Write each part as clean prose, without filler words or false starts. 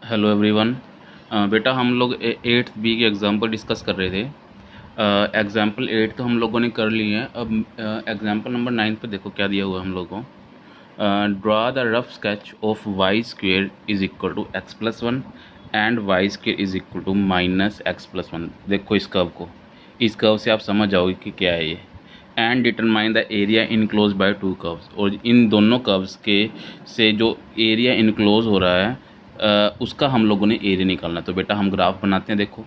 Hello everyone. बेटा हम लोग एट्थ बी के एग्ज़ाम्पल डिस्कस कर रहे थे। एग्ज़ाम्पल 8 तो हम लोगों ने कर लिए हैं। अब एग्ज़ाम्पल नंबर 9 पे देखो क्या दिया हुआ है हम लोगों को। Draw the rough sketch of y square is equal to x plus one and y square is equal to minus x plus one. देखो इस कर्व को, इस कर्व से आप समझ जाओगे कि क्या है ये। And determine the area enclose by two curves, और इन दोनों कर्व्स के से जो एरिया इनक्लोज हो रहा है उसका हम लोगों ने एरिया निकालना है। तो बेटा हम ग्राफ बनाते हैं। देखो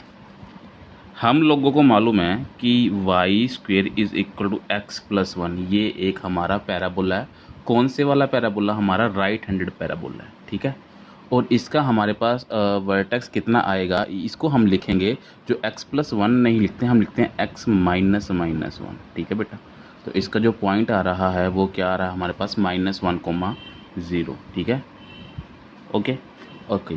हम लोगों को मालूम है कि y square is equal to x plus one, ये एक हमारा पैराबोला है। कौन से वाला पैराबोला? हमारा राइट हैंडेड पैराबोला है, ठीक है। और इसका हमारे पास वर्टेक्स कितना आएगा, इसको हम लिखेंगे जो एक्स प्लस वन नहीं लिखते हैं, हम लिखते हैं एक्स माइनस माइनस वन, ठीक है बेटा। तो इसका जो पॉइंट आ रहा है वो क्या आ रहा है हमारे पास? माइनस वन कोमा ज़ीरो, ठीक है। Okay okay.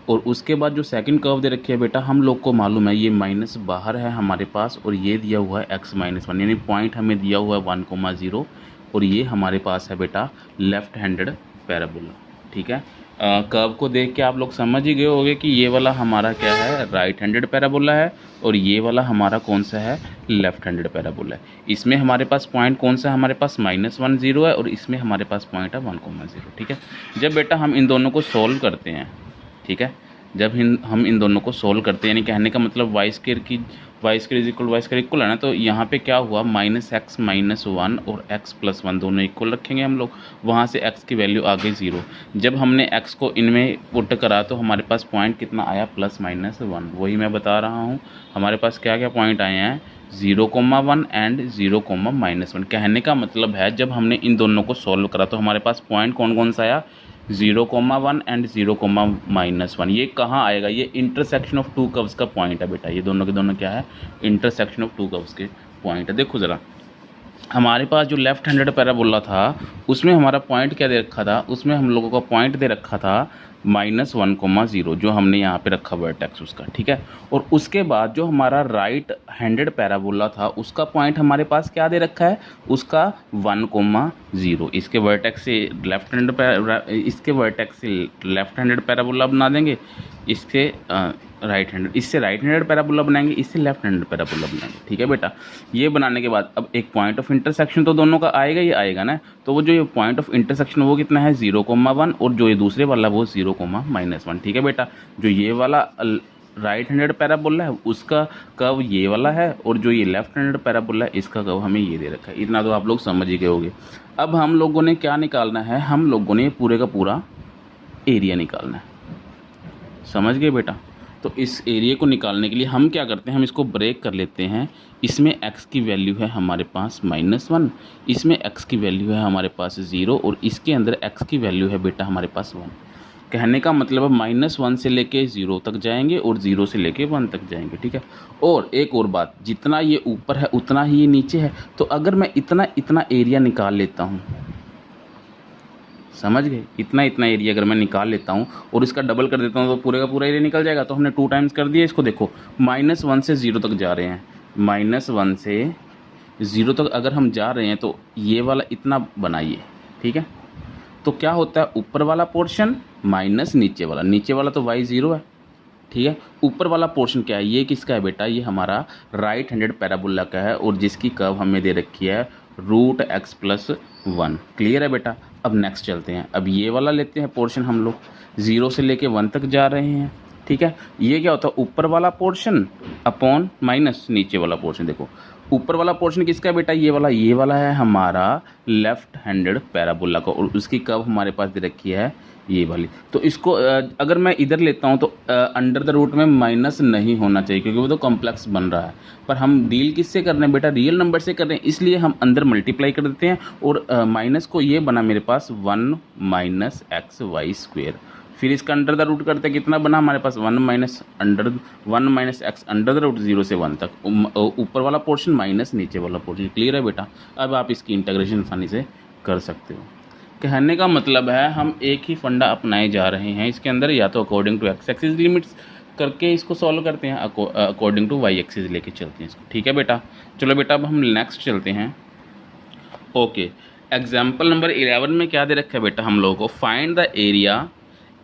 और उसके बाद जो सेकंड कर्व दे रखी है बेटा, हम लोग को मालूम है ये माइनस बाहर है हमारे पास, और ये दिया हुआ है एक्स माइनस वन, यानी पॉइंट हमें दिया हुआ है वन कोमा ज़ीरो, और ये हमारे पास है बेटा लेफ्ट हैंडेड पैराबोला, ठीक है। कर्व को देख के आप लोग समझ ही गए होंगे कि ये वाला हमारा क्या है? राइट हैंडेड पैराबोला है, और ये वाला हमारा कौन सा है? लेफ्ट हैंडेड पैराबोला है। इसमें हमारे पास पॉइंट कौन सा है? हमारे पास माइनस वन ज़ीरो है, और इसमें हमारे पास पॉइंट है वन कोमा ज़ीरो, ठीक है। जब बेटा हम इन दोनों को सोल्व करते हैं, ठीक है, जब हम इन दोनों को सोल्व करते हैं, यानी कहने का मतलब y square is equal y square equal है ना, तो यहाँ पे क्या हुआ? माइनस एक्स माइनस वन और एक्स प्लस वन दोनों इक्वल रखेंगे हम लोग। वहाँ से एक्स की वैल्यू आ गई ज़ीरो। जब हमने एक्स को इनमें पुट करा तो हमारे पास पॉइंट कितना आया? Plus minus one. वही मैं बता रहा हूँ, हमारे पास क्या क्या पॉइंट आए हैं? Zero comma one and zero comma minus one. कहने का मतलब है जब हमने इन दोनों को सॉल्व करा तो हमारे पास पॉइंट कौन कौन सा आया? Zero comma one and zero comma minus one. ये कहाँ आएगा? ये इंटरसेक्शन ऑफ टू कर्व्स का पॉइंट है बेटा। ये दोनों के दोनों क्या है? इंटरसेक्शन ऑफ टू कर्व्स के पॉइंट है। देखो ज़रा, हमारे पास जो लेफ्ट हैंडेड पैराबोला था उसमें हमारा पॉइंट क्या दे रखा था? उसमें हम लोगों का पॉइंट दे रखा था माइनस वन कोमा ज़ीरो, जो हमने यहाँ पे रखा वर्टेक्स उसका, ठीक है। और उसके बाद जो हमारा राइट हैंडेड पैराबोला था उसका पॉइंट हमारे पास क्या दे रखा है? उसका वन कोमा ज़ीरो। इसके वर्टेक्स से लेफ्ट हैंडेड पैराबोला बना देंगे, इसके इससे राइट हैंडेड पैराबोला बनाएंगे, इससे लेफ्ट हैंडेड पैराबोला बनाएंगे, ठीक है बेटा। ये बनाने के बाद अब एक पॉइंट ऑफ इंटरसेक्शन तो दोनों का आएगा ही आएगा ना। तो वो जो ये पॉइंट ऑफ इंटरसेक्शन वो कितना है? ज़ीरो कोमा वन, और जो ये दूसरे वाला वो ज़ीरो कोमा माइनस वन, ठीक है बेटा। जो ये वाला राइट हैंडेड पैराबोला है उसका कर्व ये वाला है, और जो ये लेफ्ट हैंडेड पैराबोला है इसका कर्व हमें ये दे रखा है। इतना तो आप लोग समझ ही गए होंगे। अब हम लोगों ने क्या निकालना है? हम लोगों ने पूरे का पूरा एरिया निकालना है। समझ गए बेटा? तो इस एरिया को निकालने के लिए हम क्या करते हैं? हम इसको ब्रेक कर लेते हैं। इसमें x की वैल्यू है हमारे पास माइनस वन, इसमें x की वैल्यू है हमारे पास ज़ीरो, और इसके अंदर x की वैल्यू है बेटा हमारे पास वन। कहने का मतलब है माइनस वन से लेके ज़ीरो तक जाएंगे और ज़ीरो से लेके वन तक जाएंगे, ठीक है। और एक और बात, जितना ये ऊपर है उतना ही ये नीचे है। तो अगर मैं इतना इतना एरिया निकाल लेता हूँ, समझ गए, इतना इतना एरिया अगर मैं निकाल लेता हूँ और इसका डबल कर देता हूँ तो पूरे का पूरा एरिया निकल जाएगा। तो हमने टू टाइम्स कर दिया इसको। देखो माइनस वन से ज़ीरो तक जा रहे हैं, माइनस वन से ज़ीरो तक अगर हम जा रहे हैं तो ये वाला इतना बनाइए, ठीक है। तो क्या होता है? ऊपर वाला पोर्शन माइनस नीचे वाला तो वाई ज़ीरो है, ठीक है। ऊपर वाला पोर्शन क्या है? ये किसका है बेटा? ये हमारा राइट हैंडेड पैराबोला का है, और जिसकी कर्व हमें दे रखी है root x plus one. Clear है बेटा? अब नेक्स्ट चलते हैं। अब ये वाला लेते हैं पोर्शन, हम लोग ज़ीरो से लेके वन तक जा रहे हैं, ठीक है। ये क्या होता है? ऊपर वाला पोर्शन अपॉन माइनस नीचे वाला पोर्शन। देखो ऊपर वाला पोर्शन किसका है बेटा? ये वाला है हमारा लेफ्ट हैंडेड पैराबोला का, और उसकी कर्व हमारे पास दे रखी है ये वाली। तो इसको अगर मैं इधर लेता हूँ तो अंडर द रूट में माइनस नहीं होना चाहिए, क्योंकि वो तो कॉम्प्लेक्स बन रहा है। पर हम डील किससे कर रहे हैं बेटा? रियल नंबर से कर रहे हैं, इसलिए हम अंदर मल्टीप्लाई कर देते हैं। और माइनस को ये बना मेरे पास one minus X Y square. फिर इसका अंडर द रूट करते हैं, कितना बना हमारे पास? One minus X under the root zero से वन तक, ऊपर वाला पोर्शन माइनस नीचे वाला पोर्शन। क्लियर है बेटा? अब आप इसकी इंटीग्रेशन आसानी से कर सकते हो। कहने का मतलब है हम एक ही फंडा अपनाए जा रहे हैं इसके अंदर, या तो according to x axis limits करके इसको सॉल्व करते हैं, अकॉर्डिंग टू वाई एक्सिस लेके चलते हैं इसको, ठीक है बेटा। चलो बेटा अब हम नेक्स्ट चलते हैं। ओके, एग्जाम्पल नंबर 11 में क्या दे रखा है बेटा हम लोगों को? Find the area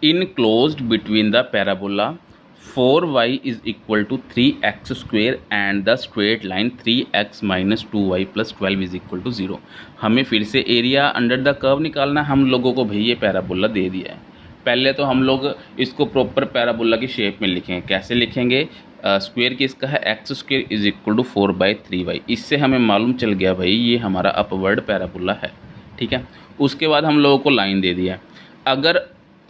enclosed between the parabola 4y is equal to 3x square and the straight line 3x minus 2y plus 12 is equal to 0। हमें फिर से एरिया अंडर द कर्व निकालना। हम लोगों को भाई ये पैराबोला दे दिया है। पहले तो हम लोग इसको प्रॉपर पैराबोला की शेप में लिखेंगे। कैसे लिखेंगे? स्क्वेयर किसका है? X square is equal to 4/3y। इससे हमें मालूम चल गया भाई ये हमारा अपवर्ड पैराबोला है। ठीक है, उसके बाद हम लोगों को लाइन दे दिया। अगर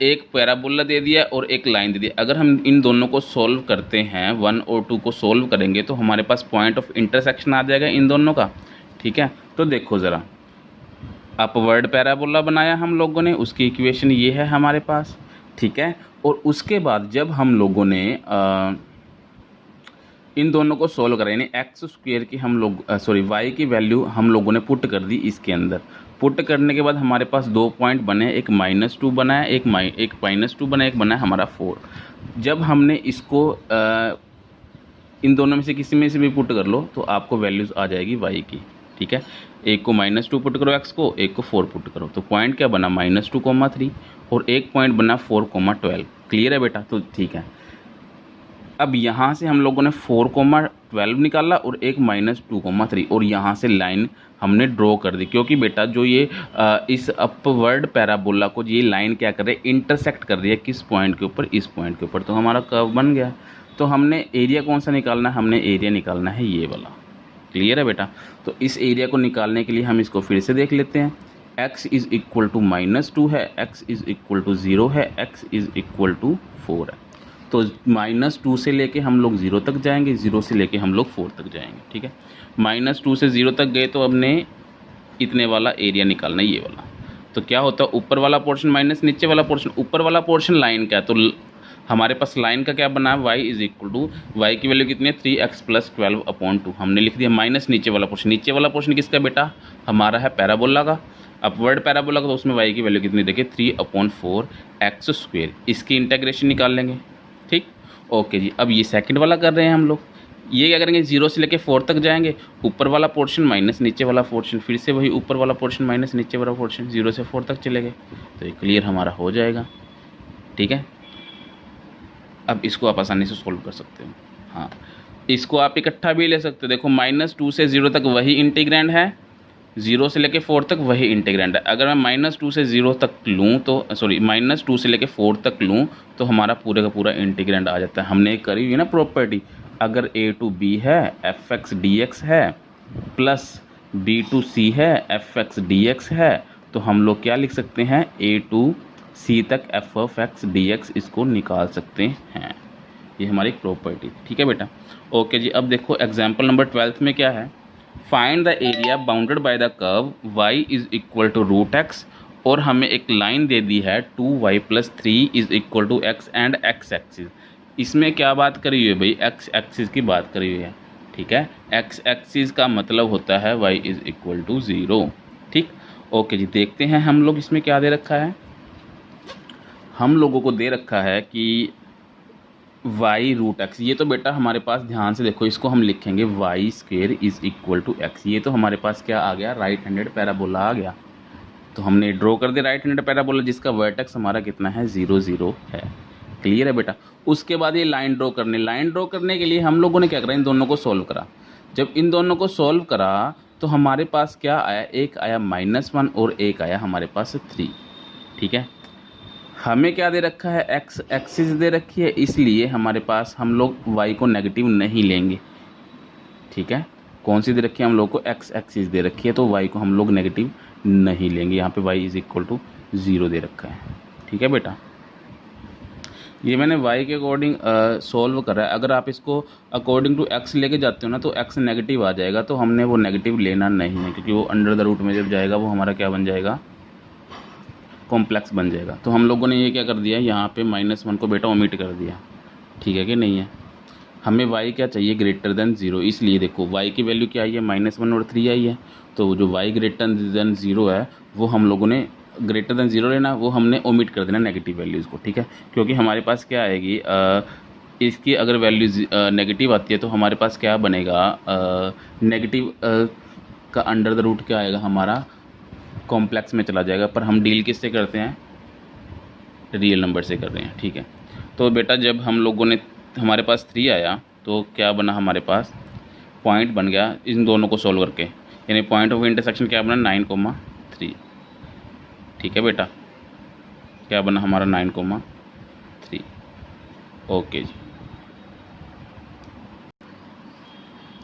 एक पैराबोला दे दिया और एक लाइन दे दिया, अगर हम इन दोनों को सोल्व करते हैं 1 और 2 को सोल्व करेंगे तो हमारे पास पॉइंट ऑफ इंटरसेक्शन आ जाएगा इन दोनों का। ठीक है, तो देखो ज़रा, अपवर्ड पैराबोला बनाया हम लोगों ने, उसकी इक्वेशन ये है हमारे पास। ठीक है, और उसके बाद जब हम लोगों ने इन दोनों को सोल्व करें, यानी एक्स स्क्वेयर की हम लोग वाई की वैल्यू हम लोगों ने पुट कर दी इसके अंदर। पुट करने के बाद हमारे पास 2 पॉइंट बने, एक -2 बना है, एक -2 बना है, एक बना है हमारा 4। जब हमने इसको इन दोनों में से किसी में से भी पुट कर लो तो आपको वैल्यूज़ आ जाएगी वाई की। ठीक है, एक को -2 पुट करो एक्स को, एक को 4 पुट करो, तो पॉइंट क्या बना? -2,3 और एक पॉइंट बना 4,12। क्लियर है बेटा? तो ठीक है, अब यहाँ से हम लोगों ने 4,12 निकाला और एक -2,3 और यहाँ से लाइन हमने ड्रॉ कर दी, क्योंकि बेटा जो ये इस अपवर्ड पैराबोला को ये लाइन क्या कर रही है? इंटरसेक्ट कर रही है किस पॉइंट के ऊपर? इस पॉइंट के ऊपर। तो हमारा कर्व बन गया। तो हमने एरिया कौन सा निकालना है? हमने एरिया निकालना है ये वाला। क्लियर है बेटा? तो इस एरिया को निकालने के लिए हम इसको फिर से देख लेते हैं। x इज़ इक्वल टू -2 है, x इज़ इक्वल टू 0 है, x इज़ इक्वल टू 4 है। तो -2 से लेके हम लोग 0 तक जाएंगे, 0 से लेके हम लोग 4 तक जाएंगे। ठीक है, -2 से 0 तक गए तो हमने इतने वाला एरिया निकालना है ये वाला। तो क्या होता है? ऊपर वाला पोर्शन माइनस नीचे वाला पोर्शन। ऊपर वाला पोर्शन लाइन का है, तो हमारे पास लाइन का क्या बना है? y is equal to, y की वैल्यू कितनी है? 3x प्लस 12/2 हमने लिख दिया, माइनस नीचे वाला पोर्शन। नीचे वाला पोर्शन किसका बेटा? हमारा है पैराबोला का, अपवर्ड पैराबोला का। तो उसमें y की वैल्यू कितनी? देखिए 3/4 एक्स स्क्वेयर। इसकी इंटीग्रेशन निकाल लेंगे। ठीक, ओके जी। अब ये सेकंड वाला कर रहे हैं हम लोग। ये क्या करेंगे? 0 से लेके 4 तक जाएंगे, ऊपर वाला पोर्शन माइनस नीचे वाला पोर्शन, फिर से वही ऊपर वाला पोर्शन माइनस नीचे वाला पोर्शन, 0 से 4 तक चले गए। तो ये क्लियर हमारा हो जाएगा। ठीक है, अब इसको आप आसानी से सोल्व कर सकते हो। हाँ, इसको आप इकट्ठा भी ले सकते हो। देखो -2 से 0 तक वही इंटीग्रैंड है, 0 से लेके 4 तक वही इंटीग्रैंड है। अगर मैं -2 से 0 तक लूँ तो -2 से लेके 4 तक लूँ तो हमारा पूरे का पूरा इंटीग्रैंड आ जाता है। हमने एक करी हुई ना प्रॉपर्टी, अगर a टू b है fx dx है, प्लस b टू c है fx dx है, तो हम लोग क्या लिख सकते हैं? a टू c तक f ऑफ x dx इसको निकाल सकते हैं। ये हमारी प्रॉपर्टी। ठीक है बेटा? ओके जी। अब देखो एग्जाम्पल नंबर 12 में क्या है? Find the area bounded by the curve y is equal to √x, और हमें एक लाइन दे दी है 2y + 3 is equal to x and x axis. इसमें क्या बात करी हुई है भाई? x एक्सिस की बात करी हुई है। ठीक है, x एक्सिस का मतलब होता है y इज इक्वल टू 0। ठीक, ओके जी। देखते हैं हम लोग इसमें क्या दे रखा है। हम लोगों को दे रखा है कि y√x, ये तो बेटा हमारे पास ध्यान से देखो, इसको हम लिखेंगे y² is equal to x। ये तो हमारे पास क्या आ गया? राइट हैंडेड पैराबोला आ गया। तो हमने ड्रॉ कर दिया राइट हैंडेड पैराबोला, जिसका वर्टेक्स हमारा कितना है? 0 0 है। क्लियर है बेटा? उसके बाद ये लाइन ड्रॉ करने के लिए हम लोगों ने क्या करा? इन दोनों को सोल्व करा। जब इन दोनों को सोल्व करा तो हमारे पास क्या आया? एक आया -1 और एक आया हमारे पास 3। ठीक है, हमें क्या दे रखा है? x एक्सिस दे रखी है, इसलिए हमारे पास हम लोग y को नेगेटिव नहीं लेंगे। ठीक है, कौन सी दे रखी है? हम लोग को x एक्सिस दे रखी है, तो y को हम लोग नेगेटिव नहीं लेंगे। यहाँ पे y इज इक्वल टू 0 दे रखा है। ठीक है बेटा, ये मैंने y के अकॉर्डिंग सोल्व करा है। अगर आप इसको अकॉर्डिंग टू x लेके जाते हो ना तो x नेगेटिव आ जाएगा, तो हमने वो नेगेटिव लेना नहीं है, क्योंकि वो अंडर द रूट में जब जाएगा वो हमारा क्या बन जाएगा? कॉम्प्लेक्स बन जाएगा। तो हम लोगों ने ये क्या कर दिया? यहाँ पे -1 को बेटा ओमिट कर दिया। ठीक है कि नहीं है? हमें y क्या चाहिए? Greater than 0। इसलिए देखो y की वैल्यू क्या आई है? -1 और 3 आई है। तो जो y ग्रेटर देन 0 है वो हम लोगों ने ग्रेटर देन 0 लेना, वो हमने ओमिट कर देना नेगेटिव वैल्यूज़ को। ठीक है, क्योंकि हमारे पास क्या आएगी? इसकी अगर वैल्यू नेगेटिव आती है तो हमारे पास क्या बनेगा? नेगेटिव का अंडर द रूट क्या आएगा? हमारा कॉम्प्लेक्स में चला जाएगा। पर हम डील किससे करते हैं? रियल नंबर से कर रहे हैं, ठीक है। तो बेटा जब हम लोगों ने, हमारे पास 3 आया तो क्या बना हमारे पास, पॉइंट बन गया इन दोनों को सॉल्व करके, यानी पॉइंट ऑफ इंटरसेक्शन क्या बना 9,3, ठीक है बेटा, क्या बना हमारा 9,3। ओके जी।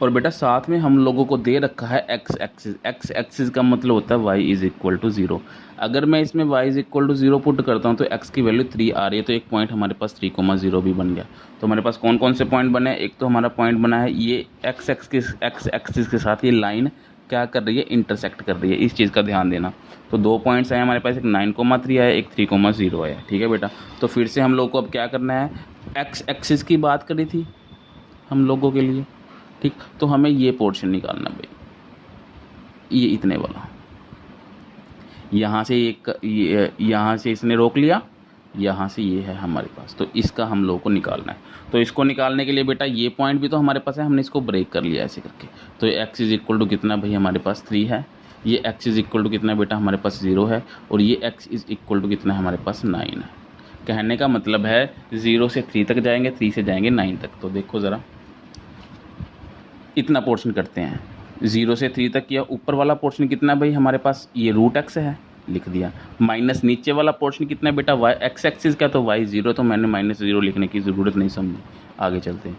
और बेटा साथ में हम लोगों को दे रखा है एक्स एक्सिस। एक्स एक्सिस का मतलब होता है y इज़ इक्वल टू 0। अगर मैं इसमें y is equal to 0 put करता हूँ तो x की वैल्यू 3 आ रही है, तो एक पॉइंट हमारे पास 3,0 भी बन गया। तो हमारे पास कौन कौन से पॉइंट बने हैं, एक तो हमारा पॉइंट बना है ये एक्स एक्सिस के साथ ये लाइन क्या कर रही है, इंटरसेक्ट कर रही है, इस चीज़ का ध्यान देना। तो 2 पॉइंट्स आए हमारे पास, एक 9,3 आया, एक 3,0 आया, ठीक है बेटा। तो फिर से हम लोग को अब क्या करना है, एक्स एक्सिस की बात करी थी हम लोगों के लिए, ठीक। तो हमें ये पोर्शन निकालना भाई, ये इतने वाला, यहाँ से एक यहाँ से इसने रोक लिया, यहाँ से ये है हमारे पास, तो इसका हम लोगों को निकालना है। तो इसको निकालने के लिए बेटा ये पॉइंट भी तो हमारे पास है, हमने इसको ब्रेक कर लिया ऐसे करके। तो एक्स इज़ इक्वल टू कितना भाई हमारे पास 3 है, ये एक्स इज़ इक्वल टू कितना बेटा हमारे पास 0 है, और ये एक्स इज़ इक्वल टू कितना हमारे पास 9 है। कहने का मतलब है 0 से 3 तक जाएंगे, 3 से जाएंगे 9 तक। तो देखो ज़रा इतना पोर्शन करते हैं, 0 से 3 तक किया। ऊपर वाला पोर्शन कितना भाई हमारे पास, ये रूट एक्स है, लिख दिया। माइनस नीचे वाला पोर्शन कितना है बेटा, वाई एक्स एक्सिस का, तो वाई 0, तो मैंने -0 लिखने की ज़रूरत नहीं समझी। आगे चलते हैं,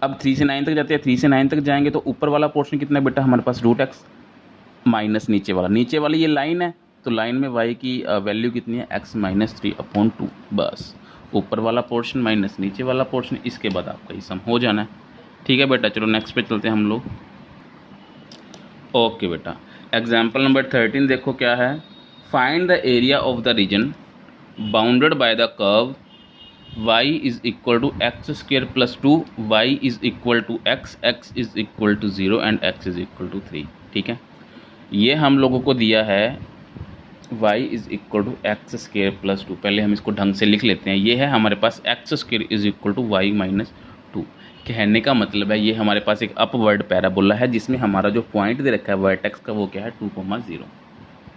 अब 3 से 9 तक जाते हैं, 3 से 9 तक जाएंगे तो ऊपर वाला पोर्शन कितना है बेटा हमारे पास, रूट एक्स, माइनस नीचे वाली ये लाइन है, तो लाइन में वाई की वैल्यू कितनी है, x -3/2। बस ऊपर वाला पोर्शन माइनस नीचे वाला पोर्शन, इसके बाद आपका ये सम हो जाना है, ठीक है बेटा। चलो नेक्स्ट पे चलते हैं हम लोग। ओके बेटा, एग्जाम्पल नंबर 13 देखो क्या है, find the area of the region bounded by the curve y is equal to x² + 2, y is equal to x, x is equal to 0 and x is equal to 3, ठीक है। ये हम लोगों को दिया है y is equal to x² + 2। पहले हम इसको ढंग से लिख लेते हैं, ये है हमारे पास x² is equal to y - 2। कहने का मतलब है ये हमारे पास एक अपवर्ड पैराबोला है, जिसमें हमारा जो पॉइंट दे रखा है वर्टेक्स का वो क्या है 2,0।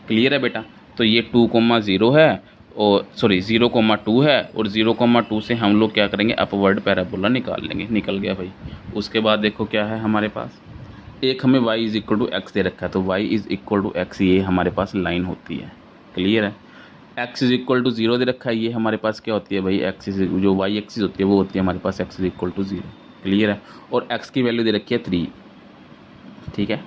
क्लियर है बेटा। तो ये 2,0 है, और सॉरी 0,2 है, और 0,2 से हम लोग क्या करेंगे, अपवर्ड पैराबोला निकाल लेंगे। निकल गया भाई। उसके बाद देखो क्या है हमारे पास, एक हमें y is equal to X दे रखा है, तो y is equal to X ये हमारे पास लाइन होती है। क्लियर है। x इज इक्वल टू 0 दे रखा है, ये हमारे पास क्या होती है भाई, x जो y एक्सिस होती है वो होती है हमारे पास x is equal to 0। Clear है। और x की वैल्यू दे रखी है 3, ठीक है।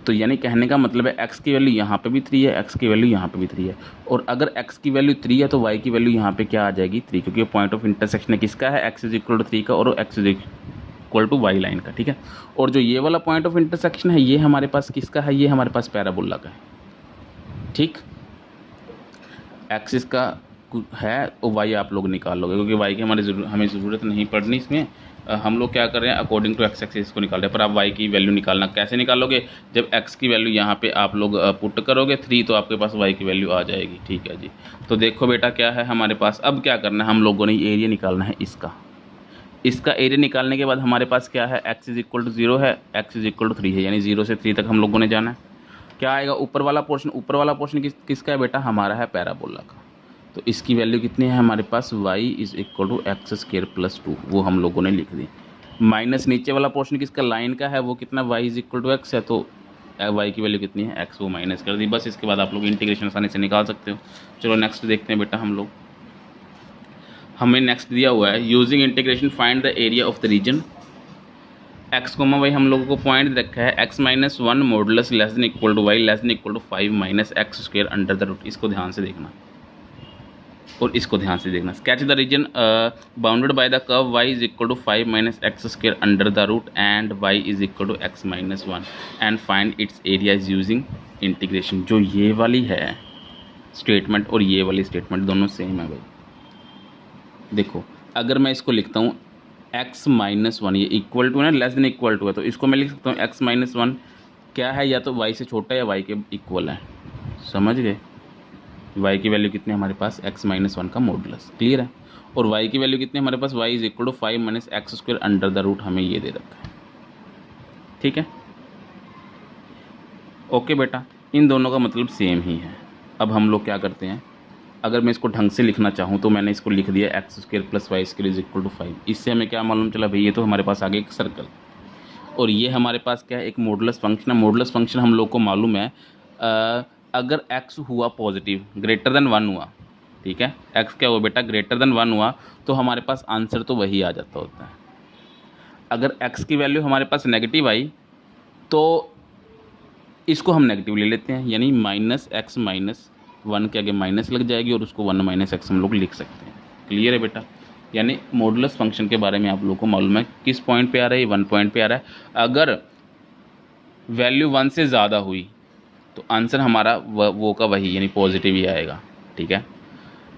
तो यानी कहने का मतलब है x की वैल्यू यहाँ पे भी 3 है, x की वैल्यू यहाँ पे भी 3 है, और अगर x की वैल्यू 3 है तो y की वैल्यू यहाँ पे क्या आ जाएगी 3, क्योंकि पॉइंट ऑफ इंटरसेक्शन किसका है, x इज इक्वल टू 3 का, और x is equal to y line का, ठीक है। और जो ये वाला पॉइंट ऑफ इंटरसेक्शन है ये हमारे पास किसका है, ये हमारे पास पैराबोला का है, ठीक। एक्सिस का है और y आप लोग निकाल लोगे, क्योंकि y की हमें ज़रूरत नहीं पड़नी इसमें। हम लोग क्या कर रहे हैं, अकॉर्डिंग टू एक्स एक्सिस को निकाल रहे हैं। पर आप y की वैल्यू निकालना कैसे निकालोगे, जब x की वैल्यू यहाँ पे आप लोग पुट करोगे 3, तो आपके पास y की वैल्यू आ जाएगी, ठीक है जी। तो देखो बेटा क्या है हमारे पास, अब क्या करना है, हम लोगों ने एरिया निकालना है इसका एरिया निकालने के बाद हमारे पास क्या है, x इज इक्वल टू 0 है, x इज इक्वल टू 3 है, यानी 0 से 3 तक हम लोगों ने जाना है। क्या आएगा ऊपर वाला पोर्शन किसका है बेटा, हमारा है पैराबोला का। तो इसकी वैल्यू कितनी है हमारे पास, y is equal to x² + 2, वो हम लोगों ने लिख दी। माइनस नीचे वाला पोर्शन किसका, लाइन का है, वो कितना y is equal to x है, तो y की वैल्यू कितनी है x, वो माइनस कर दी। बस इसके बाद आप लोग इंटीग्रेशन आसानी से निकाल सकते हो। चलो नेक्स्ट देखते हैं बेटा हम लोग। हमें नेक्स्ट दिया हुआ है, using integration find the area of the region x, भाई हम लोगों को पॉइंट रखा है x - 1 modulus less than equal to y less than equal to 5 - x² under the root. इसको ध्यान से देखना और इसको ध्यान से देखना। Sketch the region bounded by the curve y is equal to 5 - x² under the root and y is equal to x - 1 and find its area is using integration. जो ये वाली है स्टेटमेंट और ये वाली स्टेटमेंट दोनों सेम है भाई। देखो अगर मैं इसको लिखता हूँ x - 1, ये इक्वल टू है, लेस देन इक्वल टू है, तो इसको मैं लिख सकता हूँ x - 1 क्या है, या तो y से छोटा है या y के इक्वल है। समझ गए। y की वैल्यू कितनी है हमारे पास, x - 1 का मॉडुलस। क्लियर है। और y की वैल्यू कितनी है हमारे पास, y is equal to 5 - x² under the root, हमें ये दे रखा है, ठीक है। ओके बेटा, इन दोनों का मतलब सेम ही है। अब हम लोग क्या करते हैं, अगर मैं इसको ढंग से लिखना चाहूँ तो मैंने इसको लिख दिया x square plus y square is equal to 5। इससे हमें क्या मालूम चला भाई, ये तो हमारे पास आगे एक सर्कल, और ये हमारे पास क्या है, एक मॉडुलस फंक्शन है। मॉडुलस फंक्शन हम लोग को मालूम है, अगर x हुआ पॉजिटिव ग्रेटर देन 1 हुआ, ठीक है, x क्या हुआ बेटा, ग्रेटर देन 1 हुआ, तो हमारे पास आंसर तो वही आ जाता होता है। अगर x की वैल्यू हमारे पास नेगेटिव आई तो इसको हम नेगेटिव ले लेते हैं, यानी -x -1 के आगे माइनस लग जाएगी और उसको 1 - x हम लोग लिख सकते हैं। क्लियर है बेटा? यानी मॉडुलस फंक्शन के बारे में आप लोगों को मालूम है, किस पॉइंट पे आ रहा है, 1 पॉइंट पे आ रहा है। अगर वैल्यू 1 से ज़्यादा हुई तो आंसर हमारा वो का वही, यानी पॉजिटिव ही आएगा, ठीक है।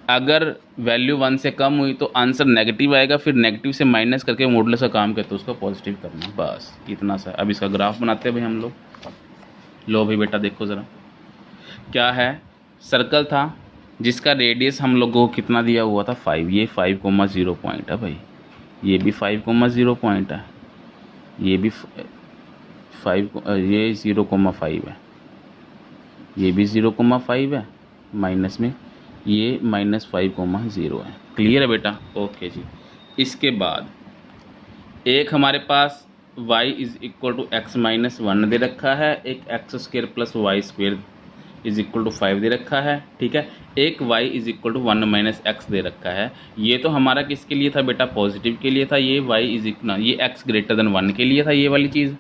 अगर वैल्यू 1 से कम हुई तो आंसर नेगेटिव आएगा, फिर नेगेटिव से माइनस करके मॉडुलस का काम करते तो उसको पॉजिटिव करना, बस इतना सा। अब इसका ग्राफ बनाते हैं भाई हम लोग। लो भाई बेटा देखो ज़रा, क्या है, सर्कल था जिसका रेडियस हम लोगों को कितना दिया हुआ था, 5। ये 5,0 पॉइंट है भाई, ये भी 5,0 पॉइंट है, ये भी 5, ये 0,5 है, ये भी 0,5 है, माइनस में ये -5,0 है। क्लियर है बेटा? ओके जी। इसके बाद एक हमारे पास y is equal to x - 1 दे रखा है, एक x square plus y square is equal to 5 दे रखा है, ठीक है। एक y is equal to 1 - x दे रखा है। ये तो हमारा किसके लिए था बेटा, पॉजिटिव के लिए था। ये y इज़ इक्वल, ये x ग्रेटर देन 1 के लिए था ये वाली चीज़,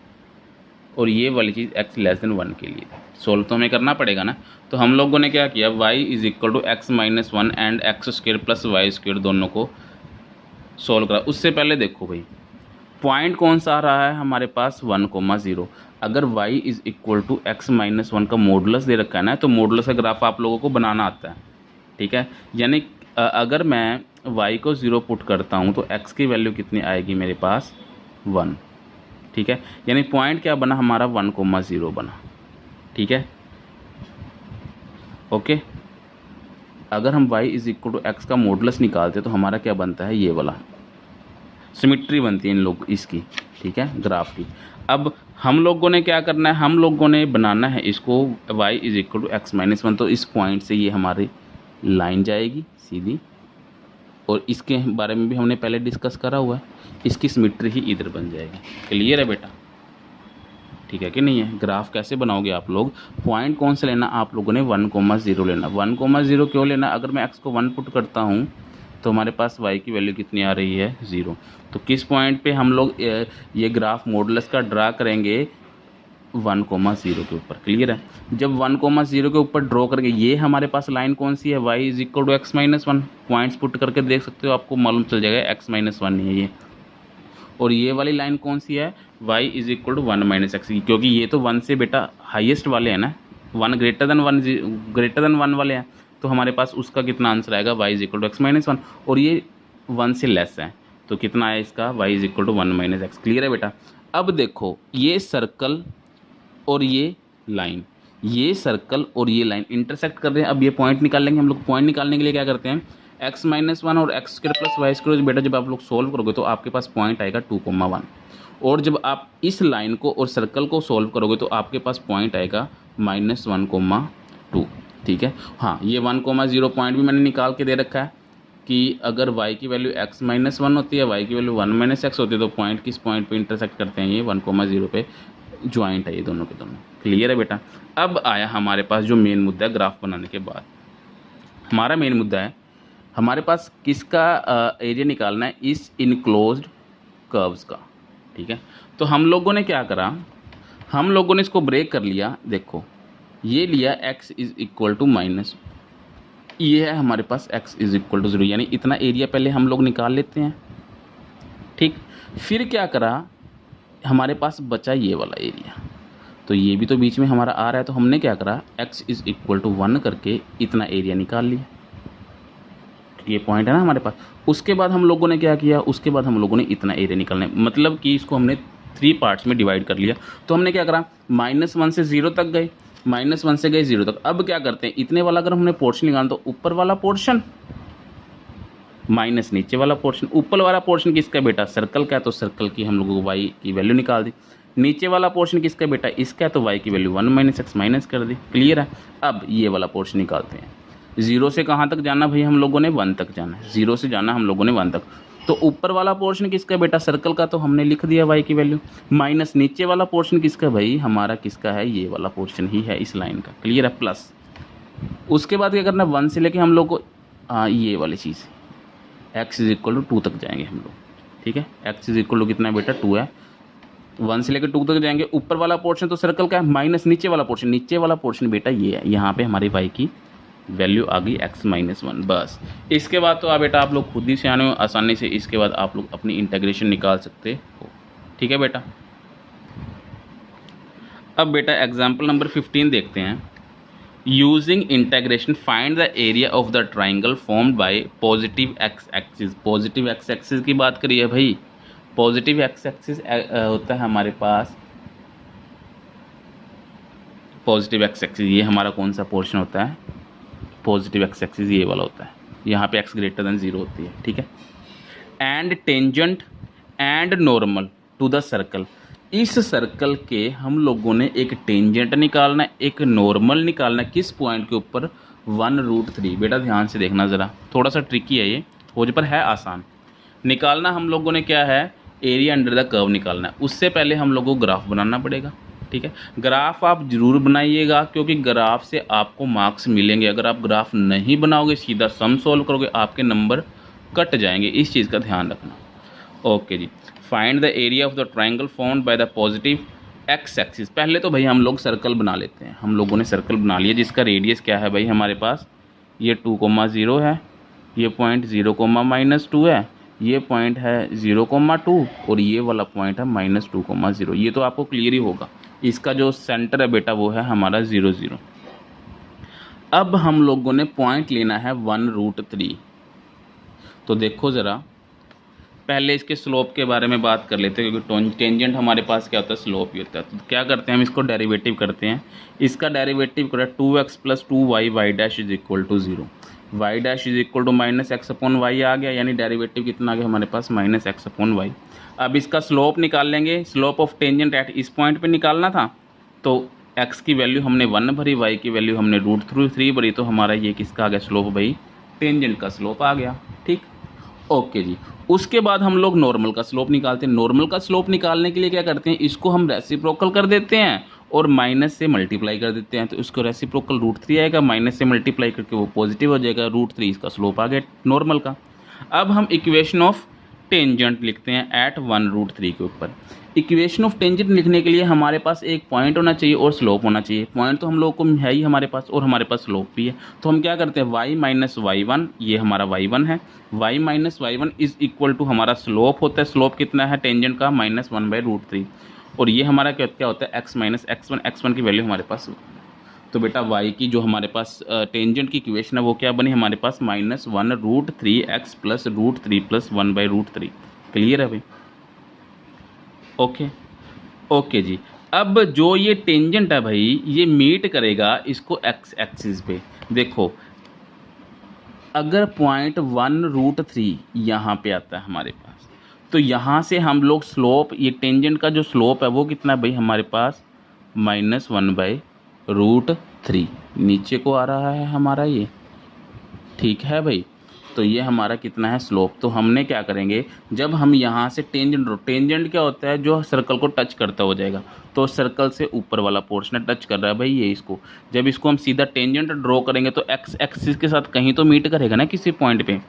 और ये वाली चीज़ x लेस देन 1 के लिए। सोल्व तो हमें करना पड़ेगा ना, तो हम लोगों ने क्या किया, y is equal to x - 1 and x square plus y square दोनों को सोल्व करा। उससे पहले देखो भाई, पॉइंट कौन सा आ रहा है हमारे पास, 1,0। अगर y is equal to x - 1 का मॉडुलस दे रखा है ना, तो मॉडुलस का ग्राफ आप लोगों को बनाना आता है, ठीक है। यानी अगर मैं y को 0 पुट करता हूँ तो x की वैल्यू कितनी आएगी मेरे पास, 1, ठीक है। यानी पॉइंट क्या बना हमारा, 1,0 बना, ठीक है, ओके। अगर हम y is equal to x का मॉडुलस निकालते तो हमारा क्या बनता है, ये वाला सिमिट्री बनती है इन लोग इसकी, ठीक है, ग्राफ की। अब हम लोगों ने क्या करना है, हम लोगों ने बनाना है इसको y is equal to x - 1, तो इस पॉइंट से ये हमारी लाइन जाएगी सीधी, और इसके बारे में भी हमने पहले डिस्कस करा हुआ है, इसकी सिमिट्री ही इधर बन जाएगी। क्लियर है बेटा? ठीक है कि नहीं है? ग्राफ कैसे बनाओगे आप लोग, पॉइंट कौन सा लेना आप लोगों ने, 1,0 लेना। 1,0 क्यों लेना, अगर मैं x को 1 पुट करता हूँ तो हमारे पास y की वैल्यू कितनी आ रही है, 0। तो किस पॉइंट पे हम लोग ये ग्राफ मॉडुलस का ड्रा करेंगे, 1,0 के ऊपर। क्लियर है? जब 1,0 के ऊपर ड्रॉ करके, ये हमारे पास लाइन कौन सी है, y is equal to x - 1। Points put करके देख सकते हो, आपको मालूम चल जाएगा x - 1 है ये। और ये वाली लाइन कौन सी है, y is equal to 1 - x, क्योंकि ये तो 1 से बेटा हाईएस्ट वाले हैं ना, 1 ग्रेटर देन 1 वाले हैं, तो हमारे पास उसका कितना आंसर आएगा, y is equal to x - 1, और ये 1 से लेस है, तो कितना है इसका, y is equal to 1 - x। Clear है बेटा? अब देखो, ये सर्कल और ये लाइन, ये सर्कल और ये लाइन इंटरसेक्ट कर रहे हैं। अब ये पॉइंट निकाल लेंगे हम लोग। पॉइंट निकालने के लिए क्या करते हैं, x - 1 और x square plus y square, बेटा जब आप लोग सोल्व करोगे तो आपके पास पॉइंट आएगा 2,1, और जब आप इस लाइन को और सर्कल को सोल्व करोगे तो आपके पास पॉइंट आएगा -1,2, ठीक है। हाँ, ये 1,0 पॉइंट भी मैंने निकाल के दे रखा है कि अगर y की वैल्यू x - 1 होती है, y की वैल्यू 1 - x होती है, तो पॉइंट किस पॉइंट पे इंटरसेक्ट करते हैं, ये 1,0 पे ज्वाइंट है ये दोनों के दोनों। क्लियर है बेटा? अब आया हमारे पास जो मेन मुद्दा है ग्राफ बनाने के बाद, हमारा मेन मुद्दा है हमारे पास किसका एरिया निकालना है, इस इनक्लोज्ड कर्व्स का, ठीक है। तो हम लोगों ने क्या करा, हम लोगों ने इसको ब्रेक कर लिया। देखो, ये लिया x is equal to minus, ये है हमारे पास x इज़ इक्वल टू 0, यानी इतना एरिया पहले हम लोग निकाल लेते हैं, ठीक। फिर क्या करा, हमारे पास बचा ये वाला एरिया, तो ये भी तो बीच में हमारा आ रहा है, तो हमने क्या करा, x इज़ इक्वल टू 1 करके इतना एरिया निकाल लिया। ये पॉइंट है ना हमारे पास। उसके बाद हम लोगों ने क्या किया, उसके बाद हम लोगों ने इतना एरिया निकालना है, मतलब कि इसको हमने 3 पार्ट्स में डिवाइड कर लिया। तो हमने क्या करा, -1 से 0 तक गए, -1 से गए 0 तक। अब क्या करते हैं, इतने वाला अगर हमने पोर्शन निकालना तो ऊपर वाला पोर्शन माइनस नीचे वाला पोर्शन। ऊपर वाला पोर्शन किसका बेटा, सर्कल का है, तो सर्कल की हम लोगों को y की वैल्यू निकाल दी। नीचे वाला पोर्शन किसका बेटा, इसका है, तो y की वैल्यू 1 - x माइनस कर दी। क्लियर है? अब ये वाला पोर्शन निकालते हैं। ज़ीरो से कहाँ तक जाना भाई, हम लोगों ने 1 तक जाना है, 0 से जाना हम लोगों ने 1 तक। तो ऊपर वाला पोर्शन किसका बेटा, सर्कल का, तो हमने लिख दिया y की वैल्यू, माइनस नीचे वाला पोर्शन किसका भाई, हमारा किसका है, ये वाला पोर्शन ही है इस लाइन का, क्लियर है, प्लस उसके बाद क्या करना है, 1 से लेके हम लोग को ये वाली चीज़ x इज इक्वल टू 2 तक जाएंगे हम लोग, ठीक है, x इज इक्वल टू कितना है बेटा 2 है, 1 से लेकर 2 तक जाएंगे। ऊपर वाला पोर्शन तो सर्कल का है, माइनस नीचे वाला पोर्शन, नीचे वाला पोर्शन बेटा ये है, यहाँ पे हमारी y की वैल्यू आ गई x-1, बस। इसके बाद तो बेटा आप लोग खुद ही सियाने हो, आसानी से इसके बाद आप लोग अपनी इंटीग्रेशन निकाल सकते हो, ठीक है बेटा। अब बेटा एग्जाम्पल नंबर 15 देखते हैं। Using integration find the area of the triangle formed bye positive x axis. Positive x axis की बात करिए भाई, पॉजिटिव एक्स एक्सिस होता है हमारे पास, पॉजिटिव एक्स एक्सिस ये हमारा कौन सा पोर्शन होता है, पॉजिटिव एक्स एक्सिस ये वाला होता है, यहाँ पे x ग्रेटर देन 0 होती है, ठीक है। And tangent and normal to the circle, इस सर्कल के हम लोगों ने एक टेंजेंट निकालना है, एक नॉर्मल निकालना है, किस पॉइंट के ऊपर, 1√3। बेटा ध्यान से देखना ज़रा, थोड़ा सा ट्रिकी है ये, हो पर है आसान। निकालना हम लोगों ने क्या है, एरिया अंडर द कर्व निकालना है। उससे पहले हम लोगों को ग्राफ बनाना पड़ेगा, ठीक है। ग्राफ आप ज़रूर बनाइएगा, क्योंकि ग्राफ से आपको मार्क्स मिलेंगे। अगर आप ग्राफ नहीं बनाओगे, सीधा सम सॉल्व करोगे, आपके नंबर कट जाएंगे, इस चीज़ का ध्यान रखना। ओके जी, find the area of the triangle formed by the positive x axis. पहले तो भाई हम लोग सर्कल बना लेते हैं, हम लोगों ने सर्कल बना लिया जिसका रेडियस क्या है भाई हमारे पास, ये 2,0 है, ये पॉइंट 0,-2 है, ये पॉइंट है 0,2 और ये वाला पॉइंट है -2,0। ये तो आपको क्लियर ही होगा। इसका जो सेंटर है बेटा वो है हमारा 0,0। अब हम लोगों ने पॉइंट लेना है 1√3। तो देखो ज़रा, पहले इसके स्लोप के बारे में बात कर लेते हैं, क्योंकि टेंजेंट हमारे पास क्या होता है, स्लोप ही होता है। तो क्या करते हैं हम, इसको डेरिवेटिव करते हैं। इसका डेरिवेटिव करें 2x + 2y y dash is equal to 0, y dash is equal to -x/y आ गया, यानी डेरिवेटिव कितना आ गया हमारे पास, -x/y। अब इसका स्लोप निकाल लेंगे, स्लोप ऑफ टेंजेंट एट इस पॉइंट पे निकालना था, तो x की वैल्यू हमने 1 भरी, y की वैल्यू हमने √3 भरी, तो हमारा ये किसका आ गया स्लोप भाई, टेंजेंट का स्लोप आ गया, ठीक। ओके जी, उसके बाद हम लोग नॉर्मल का स्लोप निकालते हैं। नॉर्मल का स्लोप निकालने के लिए क्या करते हैं, इसको हम रेसिप्रोकल कर देते हैं और माइनस से मल्टीप्लाई कर देते हैं, तो इसको रेसिप्रोकल √3 आएगा, माइनस से मल्टीप्लाई करके वो पॉजिटिव हो जाएगा, √3 इसका स्लोप आ गया नॉर्मल का। अब हम इक्वेशन ऑफ टेंजेंट लिखते हैं एट 1√3 के ऊपर। इक्वेशन ऑफ टेंजेंट लिखने के लिए हमारे पास एक पॉइंट होना चाहिए और स्लोप होना चाहिए। पॉइंट तो हम लोग को है ही हमारे पास, और हमारे पास स्लोप भी है। तो हम क्या करते हैं, y - y1, ये हमारा y1 है, y - y1 is equal to हमारा स्लोप होता है। स्लोप कितना है टेंजेंट का, -1/√3, और ये हमारा क्या होता है, x - x1, x1 की वैल्यू हमारे पास। तो बेटा y की जो हमारे पास टेंजेंट की इक्वेशन है वो क्या बनी हमारे पास, -1√3x + √3 + 1/√3। क्लियर है भाई, ओके। ओके जी, अब जो ये टेंजेंट है भाई, ये मीट करेगा इसको x एक्सिस पे। देखो, अगर पॉइंट 1√3 यहाँ पे आता है हमारे पास, तो यहाँ से हम लोग स्लोप, ये टेंजेंट का जो स्लोप है वो कितना है भाई हमारे पास, -1/√3 नीचे को आ रहा है हमारा ये, ठीक है भाई। तो ये हमारा कितना है स्लोप। तो हमने क्या करेंगे, जब हम यहाँ से टेंजेंट क्या होता है, जो सर्कल को टच करता हो जाएगा, तो सर्कल से ऊपर वाला पोर्शन टच कर रहा है भाई ये इसको। जब इसको हम सीधा टेंजेंट ड्रॉ करेंगे तो एक्स एक्सिस के साथ कहीं तो मीट करेगा ना किसी पॉइंट पे,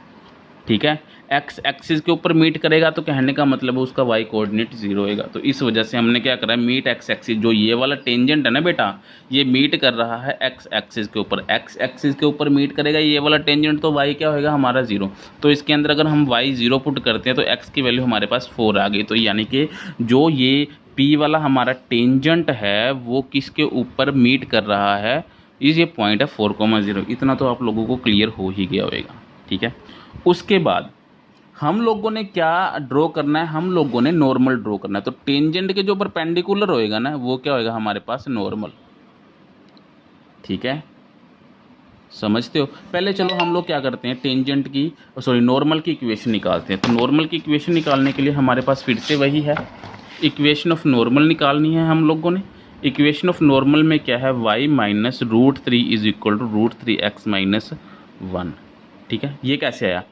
ठीक है। एक्स एक्सिस के ऊपर मीट करेगा, तो कहने का मतलब है उसका वाई कोऑर्डिनेट 0 होएगा। तो इस वजह से हमने क्या करा है, मीट एक्स एक्सिस, जो ये वाला टेंजेंट है ना बेटा, ये मीट कर रहा है एक्स एक्सिस के ऊपर। एक्स एक्सिस के ऊपर मीट करेगा ये वाला टेंजेंट, तो वाई क्या होएगा हमारा 0। तो इसके अंदर अगर हम वाई 0 पुट करते हैं तो एक्स की वैल्यू हमारे पास 4 आ गई। तो यानी कि जो ये पी वाला हमारा टेंजेंट है वो किसके ऊपर मीट कर रहा है, ये पॉइंट है 4,0। इतना तो आप लोगों को क्लियर हो ही गया होगा, ठीक है। उसके बाद हम लोगों ने क्या ड्रॉ करना है, हम लोगों ने नॉर्मल ड्रॉ करना है। तो टेंजेंट के जो परपेंडिकुलर होएगा ना, वो क्या होएगा हमारे पास, नॉर्मल, ठीक है। समझते हो। पहले चलो हम लोग क्या करते हैं, टेंजेंट की नॉर्मल की इक्वेशन निकालते हैं। तो नॉर्मल की इक्वेशन निकालने के लिए हमारे पास फिर से वही है, इक्वेशन ऑफ नॉर्मल निकालनी है हम लोगों ने। इक्वेशन ऑफ नॉर्मल में क्या है, y - √3 is equal to √3x - 1। ठीक है, ये कैसे आया?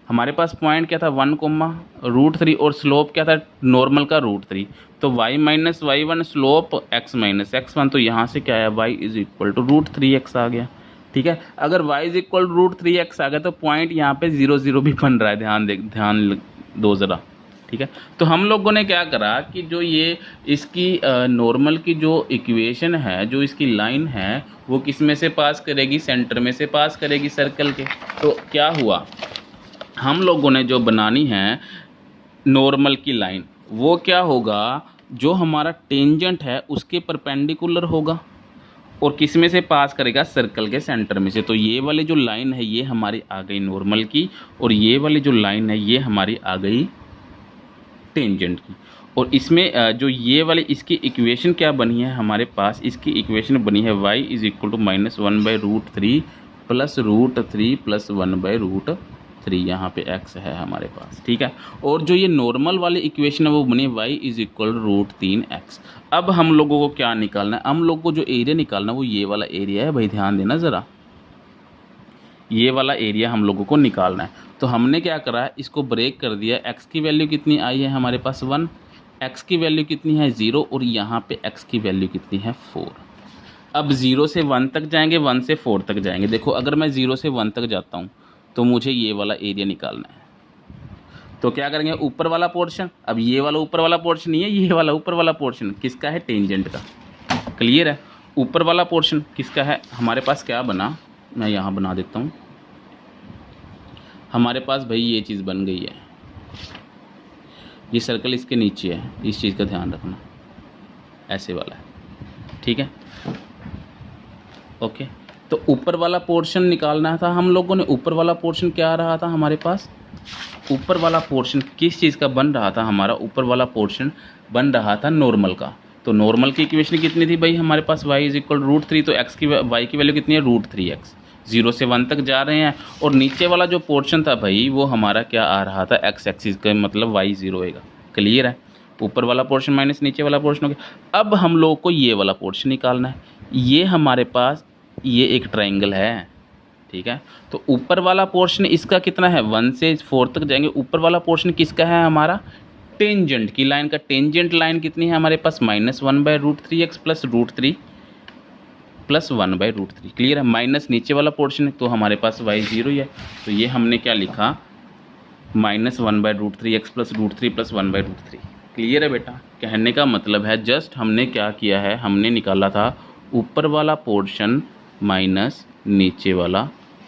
हमारे पास पॉइंट क्या था 1, और स्लोप क्या था नॉर्मल का √3। तो y minus y1 slope x minus x1, तो यहाँ से क्या आया y is equal to √3x आ गया। ठीक है, अगर y इज इक्वल √3x आ गया तो पॉइंट यहाँ पे 0 0 भी बन रहा है, ध्यान दो ज़रा। ठीक है, तो हम लोगों ने क्या करा कि जो ये इसकी नॉर्मल की जो इक्वेशन है, जो इसकी लाइन है, वो किस में से पास करेगी? सेंटर में से पास करेगी सर्कल के। तो क्या हुआ, हम लोगों ने जो बनानी है नॉर्मल की लाइन, वो क्या होगा, जो हमारा टेंजेंट है उसके परपेंडिकुलर होगा और किस में से पास करेगा? सर्कल के सेंटर में से। तो ये वाली जो लाइन है ये हमारी आ गई नॉर्मल की, और ये वाली जो लाइन है ये हमारी आ गई टेंजेंट की। और इसमें जो ये वाली इसकी इक्वेशन क्या बनी है हमारे पास? इसकी इक्वेशन बनी है y is equal to -1/√3 plus √3 plus 1/√3। यहाँ पे x है हमारे पास। ठीक है, और जो ये नॉर्मल वाली इक्वेशन है वो बनी y इज इक्वल √3x। अब हम लोगों को क्या निकालना है? हम लोग को जो एरिया निकालना है वो ये वाला एरिया है भाई, ध्यान देना ज़रा, ये वाला एरिया हम लोगों को निकालना है। तो हमने क्या करा, इसको ब्रेक कर दिया। x की वैल्यू कितनी आई है हमारे पास 1, x की वैल्यू कितनी है 0, और यहाँ पे x की वैल्यू कितनी है 4। अब 0 से 1 तक जाएंगे, 1 से 4 तक जाएंगे। देखो, अगर मैं 0 से 1 तक जाता हूँ तो मुझे ये वाला एरिया निकालना है। तो क्या करेंगे, ऊपर वाला पोर्शन, अब ये वाला ऊपर वाला पोर्शन नहीं है, ये वाला ऊपर वाला पोर्शन किसका है? टेंजेंट का। क्लियर है? ऊपर वाला पोर्शन किसका है? हमारे पास क्या बना, मैं यहाँ बना देता हूँ। हमारे पास भाई ये चीज़ बन गई है, ये सर्कल इसके नीचे है, इस चीज़ का ध्यान रखना, ऐसे वाला है। ठीक है, ओके। तो ऊपर वाला पोर्शन निकालना था हम लोगों ने। ऊपर वाला पोर्शन क्या आ रहा था हमारे पास? ऊपर वाला पोर्शन किस चीज़ का बन रहा था हमारा? ऊपर वाला पोर्शन बन रहा था नॉर्मल का। तो नॉर्मल की इक्वेशन कितनी थी भाई हमारे पास? y इज इक्वल √3, तो x की y की वैल्यू कितनी है? √3x। 0 से 1 तक जा रहे हैं, और नीचे वाला जो पोर्शन था भाई वो हमारा क्या आ रहा था? x एक्सिस का, मतलब y 0 होएगा। क्लियर है? ऊपर वाला पोर्शन माइनस नीचे वाला पोर्शन हो गया। अब हम लोग को ये वाला पोर्शन निकालना है। ये हमारे पास ये एक ट्रायंगल है। ठीक है, तो ऊपर वाला पोर्शन इसका कितना है? 1 से 4 तक जाएंगे। ऊपर वाला पोर्शन किसका है हमारा? टेंजेंट की लाइन का। टेंजेंट लाइन कितनी है हमारे पास? -1/√3x plus √3 plus 1/√3। क्लियर है? माइनस नीचे वाला पोर्शन है, तो हमारे पास y 0 ही है। तो ये हमने क्या लिखा? -1/√3x plus √3 plus 1/√3। क्लियर है बेटा? कहने का मतलब है जस्ट हमने क्या किया है, हमने निकाला था ऊपर वाला पोर्शन माइनस नीचे वाला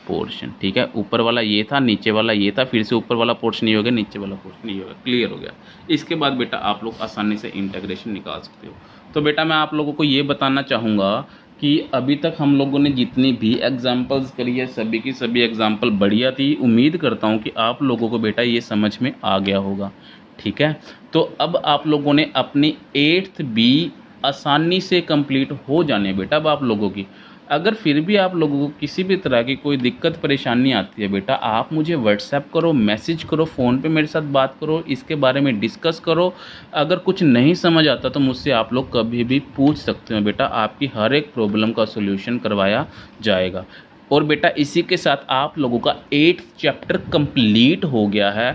पोर्शन। ठीक है, ऊपर वाला ये था, नीचे वाला ये था, फिर से ऊपर वाला पोर्शन ये हो गया, नीचे वाला पोर्शन ये हो गया। क्लियर हो गया? इसके बाद बेटा आप लोग आसानी से इंटीग्रेशन निकाल सकते हो। तो बेटा मैं आप लोगों को ये बताना चाहूँगा कि अभी तक हम लोगों ने जितनी भी एग्जाम्पल्स करी है, सभी की सभी एग्जाम्पल बढ़िया थी। उम्मीद करता हूँ कि आप लोगों को बेटा ये समझ में आ गया होगा। ठीक है, तो अब आप लोगों ने अपनी 8th B आसानी से कंप्लीट हो जाने बेटा। अब आप लोगों की अगर फिर भी आप लोगों को किसी भी तरह की कोई दिक्कत परेशानी आती है बेटा, आप मुझे व्हाट्सएप करो, मैसेज करो, फ़ोन पे मेरे साथ बात करो, इसके बारे में डिस्कस करो। अगर कुछ नहीं समझ आता तो मुझसे आप लोग कभी भी पूछ सकते हो बेटा। आपकी हर एक प्रॉब्लम का सोल्यूशन करवाया जाएगा। और बेटा इसी के साथ आप लोगों का 8th चैप्टर कंप्लीट हो गया है।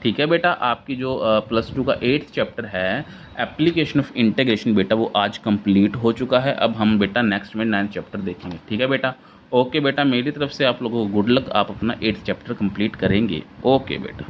ठीक है बेटा, आपकी जो +2 का 8th चैप्टर है एप्लीकेशन ऑफ इंटीग्रेशन बेटा, वो आज कंप्लीट हो चुका है। अब हम बेटा नेक्स्ट में 9th चैप्टर देखेंगे। ठीक है बेटा? ओके बेटा, मेरी तरफ से आप लोगों को गुड लक। आप अपना 8th चैप्टर कंप्लीट करेंगे। ओके बेटा।